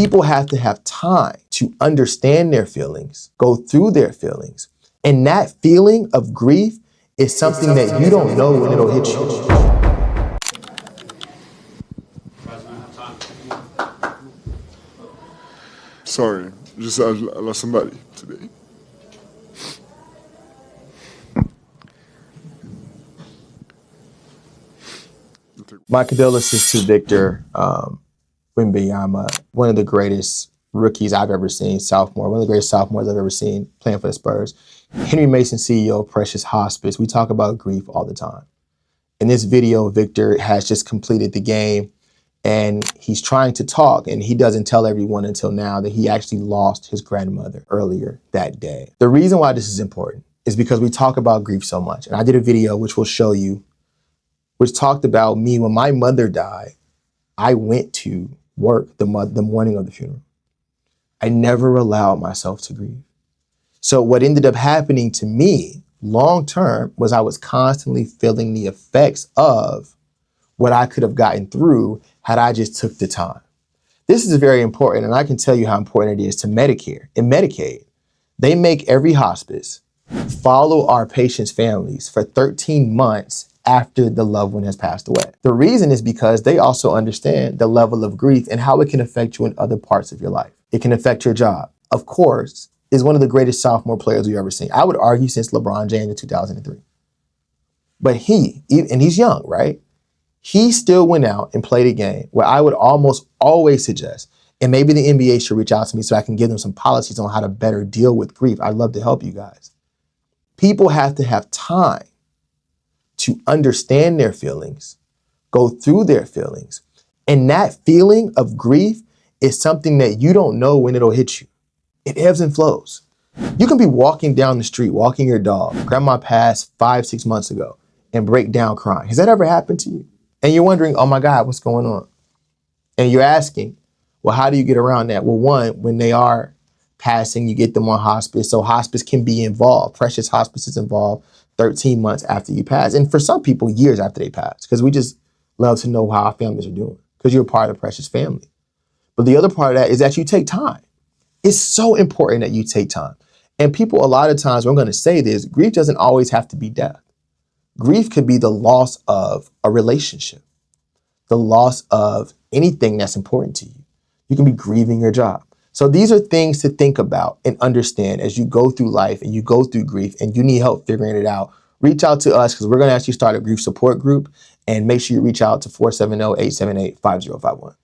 People have to have time to understand their feelings, go through their feelings. And that feeling of grief is something that you don't know when it'll hit you. Sorry, just I lost somebody today. My condolences to Victor Wembanyama, one of the greatest rookies I've ever seen, sophomore, one of the greatest sophomores I've ever seen playing for the Spurs. Henry Mason, CEO of Precious Hospice. We talk about grief all the time. In this video, Victor has just completed the game and he's trying to talk, and he doesn't tell everyone until now that he actually lost his grandmother earlier that day. The reason why this is important is because we talk about grief so much. And I did a video, which we'll show you, which talked about me when my mother died. I went to work the morning of the funeral. I never allowed myself to grieve. So what ended up happening to me long term was I was constantly feeling the effects of what I could have gotten through had I just took the time. This is very important, and I can tell you how important it is to Medicare and Medicaid. They make every hospice follow our patients' families for 13 months after the loved one has passed away. The reason is because they also understand the level of grief and how it can affect you in other parts of your life. It can affect your job. Of course, is one of the greatest sophomore players we've ever seen. I would argue since LeBron James in 2003. But he's young, right? He still went out and played a game where I would almost always suggest, and maybe the NBA should reach out to me so I can give them some policies on how to better deal with grief. I'd love to help you guys. People have to have time to understand their feelings, go through their feelings. And that feeling of grief is something that you don't know when it'll hit you. It ebbs and flows. You can be walking down the street, walking your dog. Grandma passed 5-6 months ago and break down crying. Has that ever happened to you? And you're wondering, oh my God, what's going on? And you're asking, well, how do you get around that? Well, one, when they are passing, you get them on hospice. So hospice can be involved. Precious Hospice is involved 13 months after you pass. And for some people, years after they pass, because we just love to know how our families are doing, because you're a part of the Precious family. But the other part of that is that you take time. It's so important that you take time. And people, a lot of times, I'm going to say this, grief doesn't always have to be death. Grief could be the loss of a relationship, the loss of anything that's important to you. You can be grieving your job. So these are things to think about and understand as you go through life and you go through grief and you need help figuring it out. Reach out to us because we're going to actually start a grief support group, and make sure you reach out to 470-878-5051.